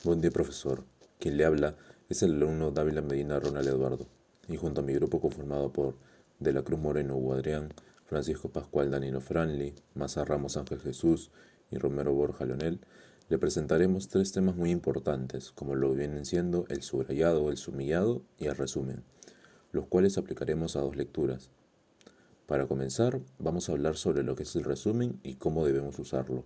Buen día, profesor. Quien le habla es el alumno Dávila Medina Ronald Eduardo, y junto a mi grupo conformado por De la Cruz Moreno Hugo Adrián, Francisco Pascual Danilo Franli, Maza Ramos Ángel Jesús y Romero Borja Leonel, le presentaremos tres temas muy importantes, como lo vienen siendo el subrayado, el sumillado y el resumen, los cuales aplicaremos a dos lecturas. Para comenzar, vamos a hablar sobre lo que es el resumen y cómo debemos usarlo.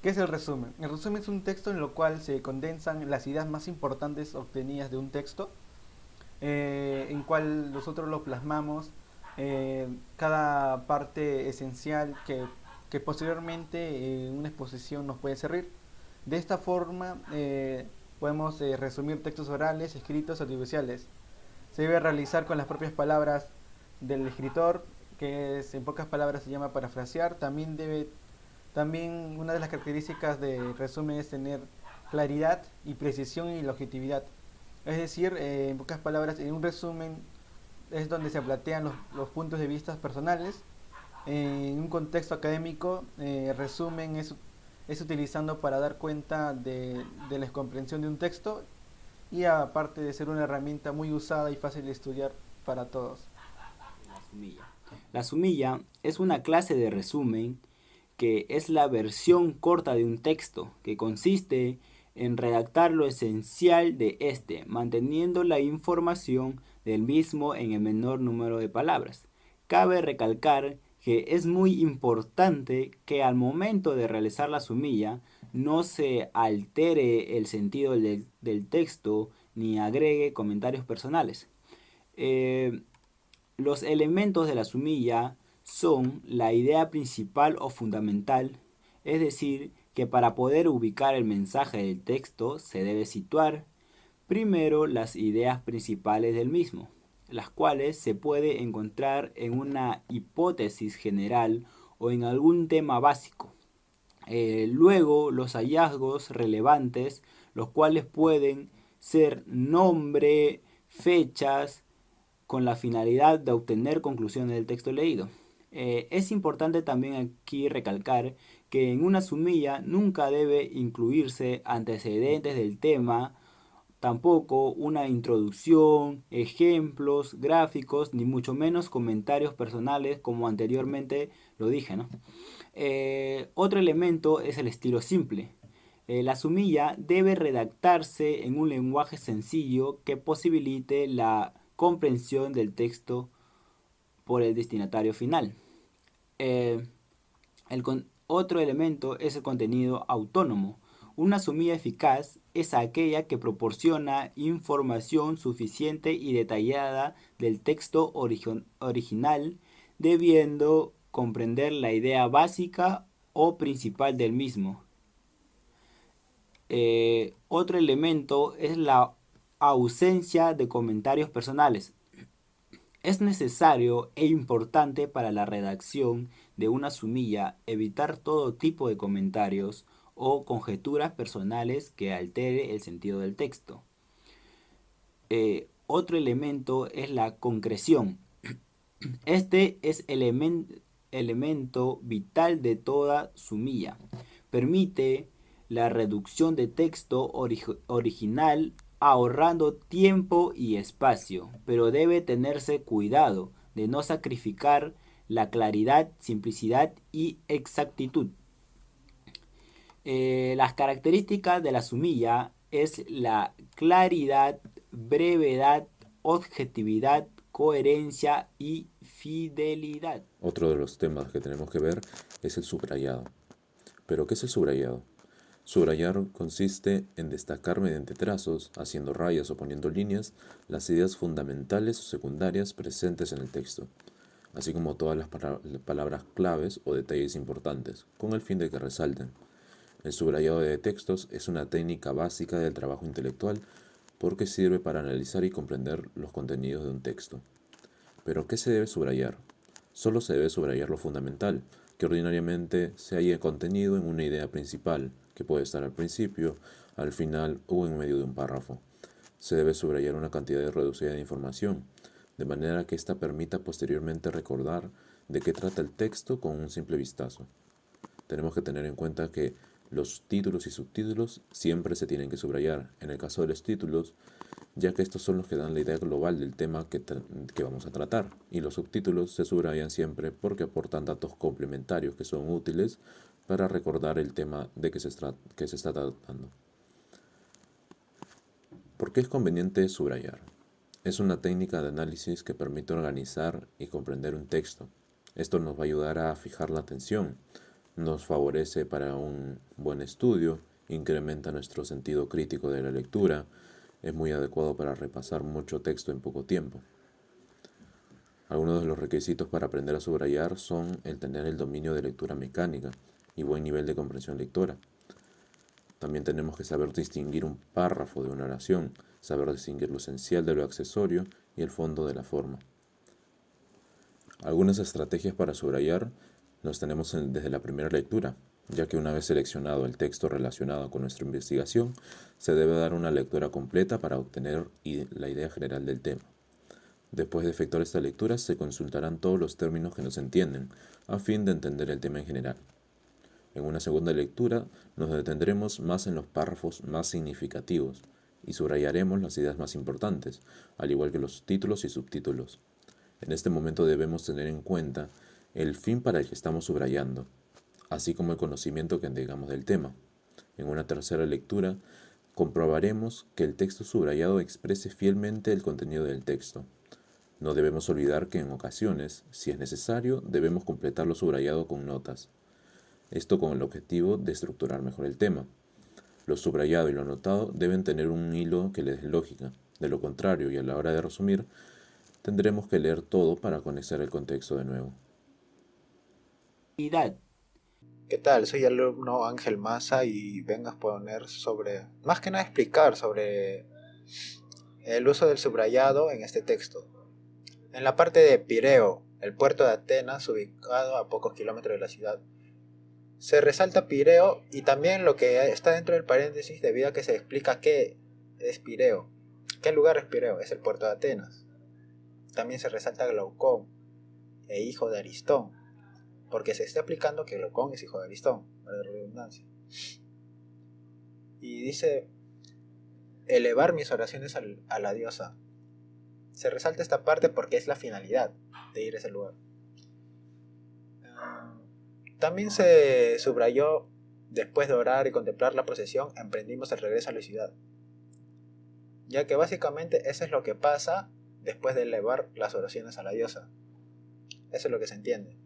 ¿Qué es el resumen? El resumen es un texto en el cual se condensan las ideas más importantes obtenidas de un texto, en cual nosotros lo plasmamos, cada parte esencial que posteriormente en una exposición nos puede servir. De esta forma podemos resumir textos orales, escritos, audiovisuales. Se debe realizar con las propias palabras del escritor, que es, en pocas palabras se llama parafrasear. También una de las características de resumen es tener claridad y precisión y la objetividad. Es decir, en pocas palabras, en un resumen es donde se plantean los puntos de vista personales. En un contexto académico, resumen es utilizando para dar cuenta de la comprensión de un texto y aparte de ser una herramienta muy usada y fácil de estudiar para todos. La sumilla. La sumilla es una clase de resumen que es la versión corta de un texto, que consiste en redactar lo esencial de este, manteniendo la información del mismo en el menor número de palabras. Cabe recalcar que es muy importante que al momento de realizar la sumilla no se altere el sentido del texto ni agregue comentarios personales. Eh, los elementos de la sumilla son la idea principal o fundamental, es decir, que para poder ubicar el mensaje del texto se debe situar primero las ideas principales del mismo, las cuales se puede encontrar en una hipótesis general o en algún tema básico. Luego los hallazgos relevantes, los cuales pueden ser nombre, fechas, con la finalidad de obtener conclusiones del texto leído. Es importante también aquí recalcar que en una sumilla nunca debe incluirse antecedentes del tema, tampoco una introducción, ejemplos, gráficos, ni mucho menos comentarios personales como anteriormente lo dije, ¿no? Otro elemento es el estilo simple. La sumilla debe redactarse en un lenguaje sencillo que posibilite la comprensión del texto por el destinatario final. Eh, Otro elemento es el contenido autónomo. Una sumilla eficaz es aquella que proporciona información suficiente y detallada del texto original, debiendo comprender la idea básica o principal del mismo. Otro elemento es la ausencia de comentarios personales. Es necesario e importante para la redacción de una sumilla evitar todo tipo de comentarios o conjeturas personales que altere el sentido del texto. Otro elemento es la concreción. Este es elemento vital de toda sumilla. Permite la reducción de texto original ahorrando tiempo y espacio, pero debe tenerse cuidado de no sacrificar la claridad, simplicidad y exactitud. Las características de la sumilla es la claridad, brevedad, objetividad, coherencia y fidelidad. Otro de los temas que tenemos que ver es el subrayado. ¿Pero qué es el subrayado? Subrayar consiste en destacar mediante trazos, haciendo rayas o poniendo líneas, las ideas fundamentales o secundarias presentes en el texto, así como todas las palabras claves o detalles importantes, con el fin de que resalten. El subrayado de textos es una técnica básica del trabajo intelectual porque sirve para analizar y comprender los contenidos de un texto. ¿Pero qué se debe subrayar? Solo se debe subrayar lo fundamental, que ordinariamente se haya contenido en una idea principal, que puede estar al principio, al final o en medio de un párrafo. Se debe subrayar una cantidad reducida de información, de manera que ésta permita posteriormente recordar de qué trata el texto con un simple vistazo. Tenemos que tener en cuenta que Los títulos y subtítulos siempre se tienen que subrayar. En el caso de los títulos, ya que estos son los que dan la idea global del tema que vamos a tratar, y los subtítulos se subrayan siempre porque aportan datos complementarios que son útiles para recordar el tema de que se está tratando. ¿Por qué es conveniente subrayar? Es una técnica de análisis que permite organizar y comprender un texto. Esto nos va a ayudar a fijar la atención, nos favorece para un buen estudio, incrementa nuestro sentido crítico de la lectura, es muy adecuado para repasar mucho texto en poco tiempo. Algunos de los requisitos para aprender a subrayar son el tener el dominio de lectura mecánica y buen nivel de comprensión lectora. También tenemos que saber distinguir un párrafo de una oración, saber distinguir lo esencial de lo accesorio y el fondo de la forma. Algunas estrategias para subrayar las tenemos desde la primera lectura, ya que una vez seleccionado el texto relacionado con nuestra investigación, se debe dar una lectura completa para obtener la idea general del tema. Después de efectuar esta lectura, se consultarán todos los términos que no se entienden, a fin de entender el tema en general. En una segunda lectura, nos detendremos más en los párrafos más significativos y subrayaremos las ideas más importantes, al igual que los títulos y subtítulos. En este momento debemos tener en cuenta el fin para el que estamos subrayando, así como el conocimiento que tengamos del tema. En una tercera lectura, comprobaremos que el texto subrayado exprese fielmente el contenido del texto. No debemos olvidar que en ocasiones, si es necesario, debemos completar lo subrayado con notas. Esto con el objetivo de estructurar mejor el tema. Lo subrayado y lo anotado deben tener un hilo que les dé lógica. De lo contrario, y a la hora de resumir, tendremos que leer todo para conocer el contexto de nuevo. ¿Qué tal? Soy el alumno Ángel Maza y vengo a exponer más que nada explicar sobre el uso del subrayado en este texto. En la parte de Pireo, el puerto de Atenas, ubicado a pocos kilómetros de la ciudad, se resalta Pireo y también lo que está dentro del paréntesis debido a que se explica qué es Pireo. ¿Qué lugar es Pireo? Es el puerto de Atenas. También se resalta Glaucón, hijo de Aristón, porque se está explicando que Glaucón es hijo de Aristón, para la redundancia. Y dice, elevar mis oraciones a la diosa. Se resalta esta parte porque es la finalidad de ir a ese lugar. También se subrayó, después de orar y contemplar la procesión, emprendimos el regreso a la ciudad. Ya que básicamente eso es lo que pasa después de elevar las oraciones a la diosa. Eso es lo que se entiende.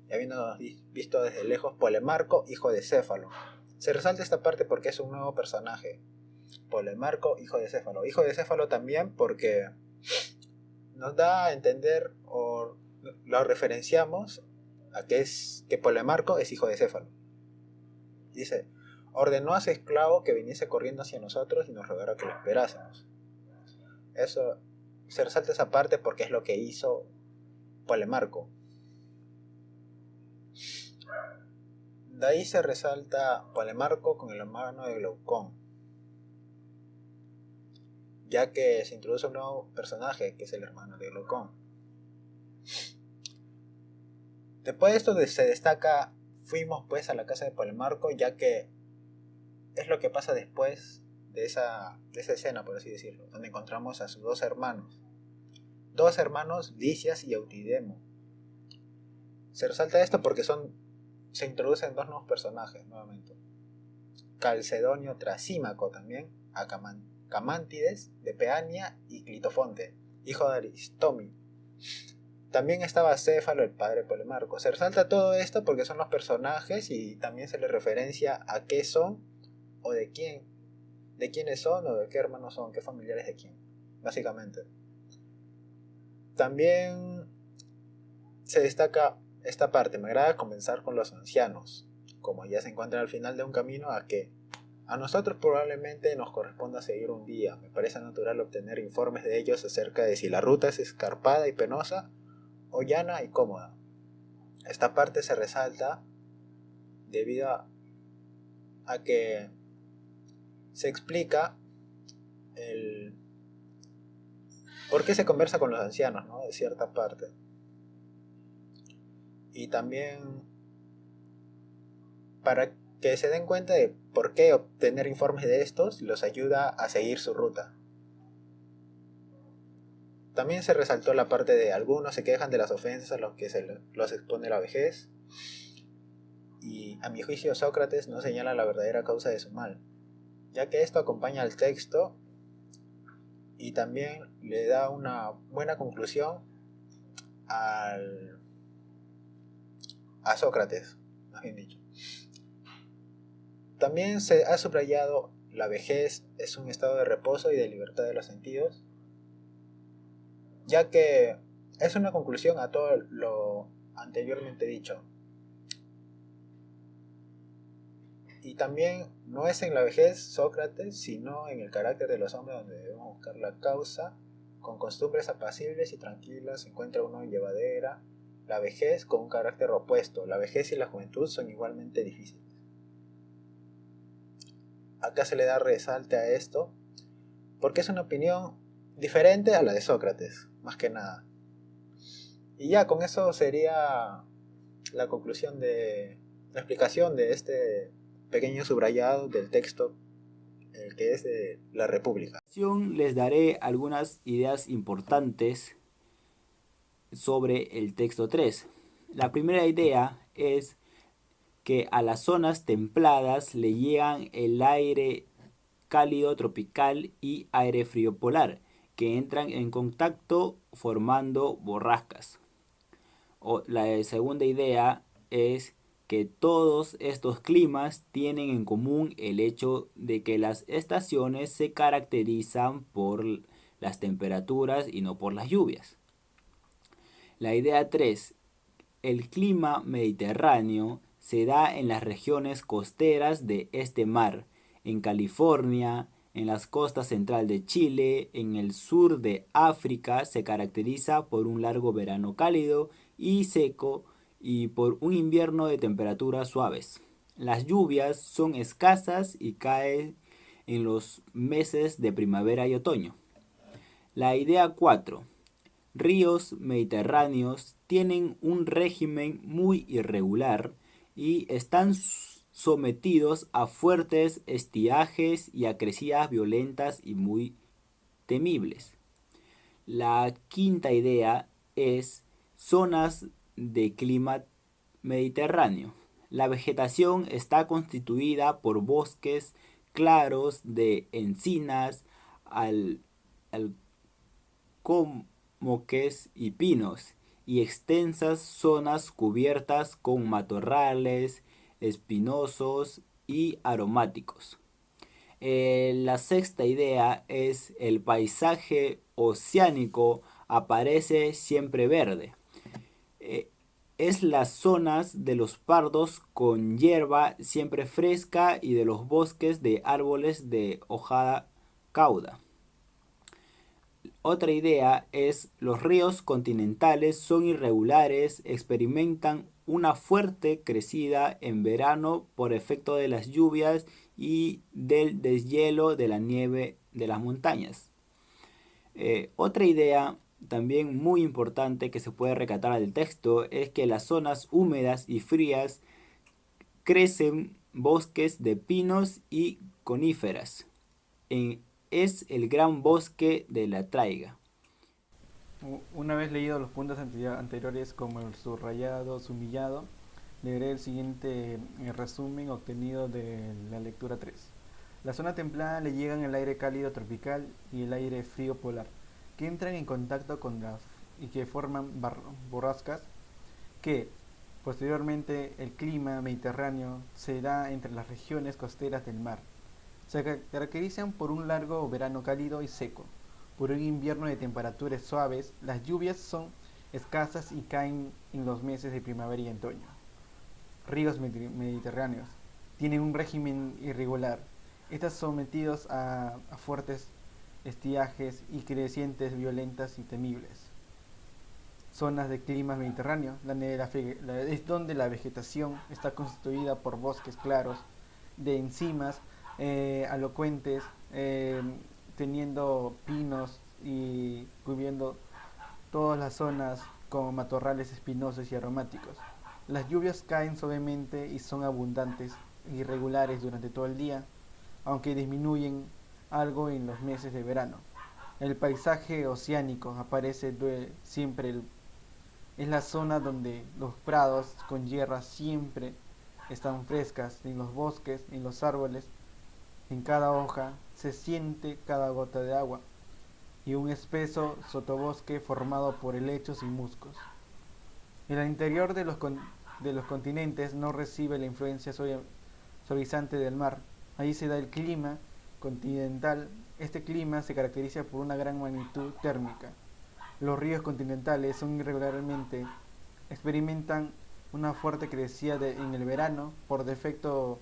Y habiendo visto desde lejos Polemarco, hijo de Céfalo. Se resalta esta parte porque es un nuevo personaje. Polemarco, hijo de Céfalo. Hijo de Céfalo también porque nos da a entender o lo referenciamos a que Polemarco es hijo de Céfalo. Dice, ordenó a su esclavo que viniese corriendo hacia nosotros y nos rogara que lo esperásemos. Eso se resalta esa parte porque es lo que hizo Polemarco. De ahí se resalta Polemarco con el hermano de Glaucón, ya que se introduce un nuevo personaje que es el hermano de Glaucón. Después de esto se destaca, fuimos pues a la casa de Polemarco, ya que es lo que pasa después de esa escena, por así decirlo, donde encontramos a sus dos hermanos, Licias y Eutidemo. Se resalta esto porque se introducen dos nuevos personajes nuevamente. Calcedonio Trasímaco también, Camántides de Peania y Clitofonte, hijo de Aristómi. También estaba Céfalo, el padre de Polemarco. Se resalta todo esto porque son los personajes y también se les referencia a qué son o de quiénes son o de qué hermanos son, qué familiares de quién, básicamente. También se destaca esta parte. Me agrada comenzar con los ancianos, como ya se encuentran al final de un camino a nosotros probablemente nos corresponda seguir un día. Me parece natural obtener informes de ellos acerca de si la ruta es escarpada y penosa o llana y cómoda. Esta parte se resalta debido a que se explica el por qué se conversa con los ancianos, ¿no? De cierta parte. Y también para Que se den cuenta de por qué obtener informes de estos los ayuda a seguir su ruta. También se resaltó la parte de algunos se quejan de las ofensas a los que los expone la vejez, y a mi juicio Sócrates no señala la verdadera causa de su mal, ya que esto acompaña al texto y también le da una buena conclusión a Sócrates, más bien dicho. También se ha subrayado la vejez es un estado de reposo y de libertad de los sentidos, ya que es una conclusión a todo lo anteriormente dicho. Y también no es en la vejez Sócrates, sino en el carácter de los hombres donde debemos buscar la causa. Con costumbres apacibles y tranquilas se encuentra uno llevadera la vejez con un carácter opuesto. La vejez y la juventud son igualmente difíciles. Acá se le da resalte a esto porque es una opinión diferente a la de Sócrates, más que nada. Y ya con eso sería la conclusión de la explicación de este pequeño subrayado del texto, el que es de la República. Les daré algunas ideas importantes sobre el texto 3. La primera idea es que a las zonas templadas le llegan el aire cálido tropical y aire frío polar, que entran en contacto formando borrascas. La segunda idea es que todos estos climas tienen en común el hecho de que las estaciones se caracterizan por las temperaturas y no por las lluvias. La idea 3, el clima mediterráneo se da en las regiones costeras de este mar, en California, en las costas central de Chile, en el sur de África se caracteriza por un largo verano cálido y seco y por un invierno de temperaturas suaves. Las lluvias son escasas y caen en los meses de primavera y otoño. La idea 4. Ríos mediterráneos tienen un régimen muy irregular y están sometidos a fuertes estiajes y a crecidas violentas y muy temibles. La quinta idea es zonas de clima mediterráneo. La vegetación está constituida por bosques claros de encinas, alcomoques y pinos, y extensas zonas cubiertas con matorrales espinosos y aromáticos. La sexta idea es el paisaje oceánico aparece siempre verde. Es las zonas de los pardos con hierba siempre fresca y de los bosques de árboles de hoja cauda. Otra idea es los ríos continentales son irregulares, experimentan una fuerte crecida en verano por efecto de las lluvias y del deshielo de la nieve de las montañas. Otra idea también muy importante que se puede rescatar del texto es que las zonas húmedas y frías crecen bosques de pinos y coníferas. Es el gran bosque de la taiga. Una vez leído los puntos anteriores como el subrayado, sumillado, leeré el siguiente resumen obtenido de la lectura 3. La zona templada le llegan el aire cálido tropical y el aire frío polar, que entran en contacto con y que forman borrascas, que posteriormente el clima mediterráneo se da entre las regiones costeras del mar. Se caracterizan por un largo verano cálido y seco, por un invierno de temperaturas suaves, las lluvias son escasas y caen en los meses de primavera y otoño. Ríos mediterráneos tienen un régimen irregular, están sometidos a fuertes estiajes y crecientes violentas y temibles. Zonas de clima mediterráneo, es donde la vegetación está constituida por bosques claros de encinas alocuentes, teniendo pinos y cubriendo todas las zonas con matorrales espinosos y aromáticos. Las lluvias caen suavemente y son abundantes irregulares durante todo el día, aunque disminuyen algo en los meses de verano. El paisaje oceánico aparece siempre, es la zona donde los prados con hierba siempre están frescas, en los bosques, en los árboles, en cada hoja se siente cada gota de agua, y un espeso sotobosque formado por helechos y musgos. El interior de los continentes no recibe la influencia suavizante del mar. Ahí se da el clima continental. Este clima se caracteriza por una gran magnitud térmica. Los ríos continentales son irregularmente, experimentan una fuerte crecida en el verano, por defecto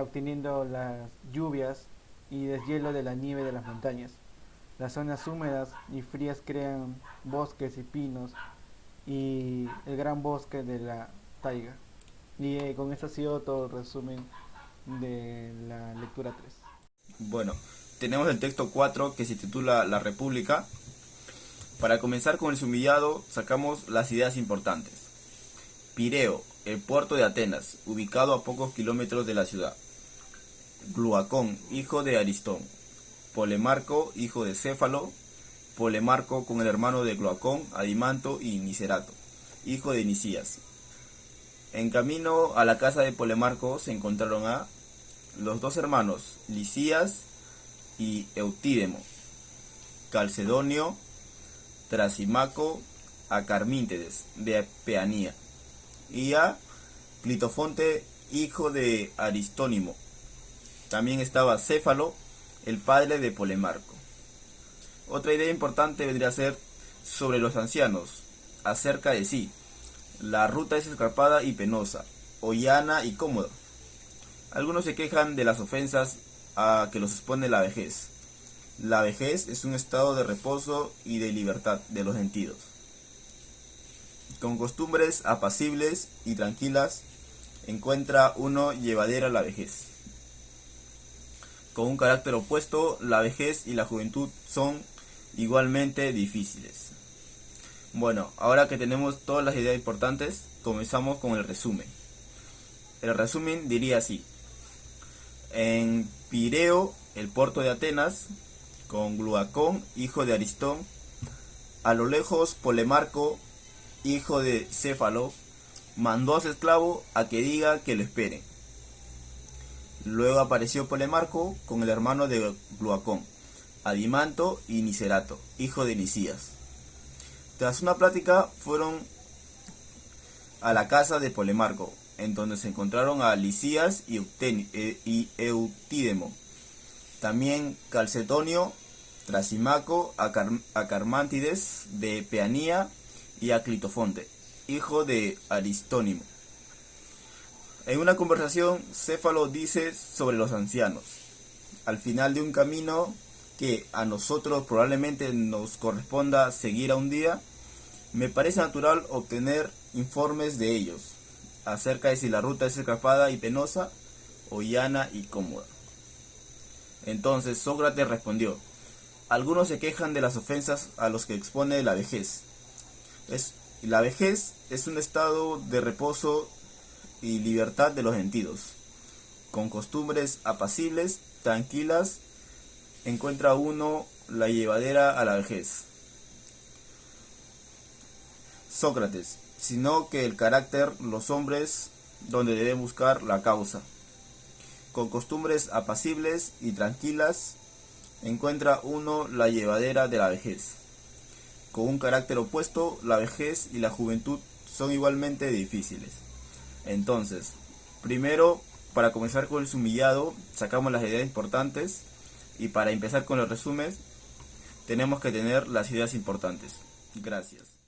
obteniendo las lluvias y deshielo de la nieve de las montañas. Las zonas húmedas y frías crean bosques y pinos y el gran bosque de la taiga. Y con esto ha sido todo el resumen de la lectura 3. Bueno, tenemos el texto 4 que se titula La República. Para comenzar con el sumillado, sacamos las ideas importantes. Pireo, el puerto de Atenas, ubicado a pocos kilómetros de la ciudad. Gluacón, hijo de Aristón. Polemarco, hijo de Céfalo. Polemarco con el hermano de Gluacón, Adimanto y Nicerato, hijo de Nicías. En camino a la casa de Polemarco se encontraron a los dos hermanos, Lisías y Eutídemo, Calcedonio, Trasimaco, a Carmíntedes de Peanía, y a Clitofonte, hijo de Aristónimo. También estaba Céfalo, el padre de Polemarco. Otra idea importante vendría a ser sobre los ancianos, acerca de sí. La ruta es escarpada y penosa, o llana y cómoda. Algunos se quejan de las ofensas a que los expone la vejez. La vejez es un estado de reposo y de libertad de los sentidos. Con costumbres apacibles y tranquilas, encuentra uno llevadera la vejez. Con un carácter opuesto, la vejez y la juventud son igualmente difíciles. Bueno, ahora que tenemos todas las ideas importantes, comenzamos con el resumen. El resumen diría así: en Pireo, el puerto de Atenas, con Gluacón, hijo de Aristón, a lo lejos Polemarco, hijo de Céfalo, mandó a su esclavo a que diga que lo esperen. Luego apareció Polemarco con el hermano de Gluacón, Adimanto y Nicerato, hijo de Nicías. Tras una plática fueron a la casa de Polemarco, en donde se encontraron a Lisías y Eutídemo, también Calcedonio, Trasimaco, a Carmántides de Peanía y a Clitofonte, hijo de Aristónimo. En una conversación, Céfalo dice sobre los ancianos: al final de un camino que a nosotros probablemente nos corresponda seguir a un día, me parece natural obtener informes de ellos, acerca de si la ruta es escarpada y penosa, o llana y cómoda. Entonces Sócrates respondió: algunos se quejan de las ofensas a los que expone la vejez. La vejez es un estado de reposo y libertad de los sentidos. Con costumbres apacibles, tranquilas, encuentra uno la llevadera a la vejez. Sócrates: sino que el carácter, los hombres, donde deben buscar la causa. Con costumbres apacibles y tranquilas, encuentra uno la llevadera de la vejez. Con un carácter opuesto, la vejez y la juventud son igualmente difíciles. Entonces, primero, para comenzar con el sumillado, sacamos las ideas importantes, y para empezar con los resúmenes, tenemos que tener las ideas importantes. Gracias.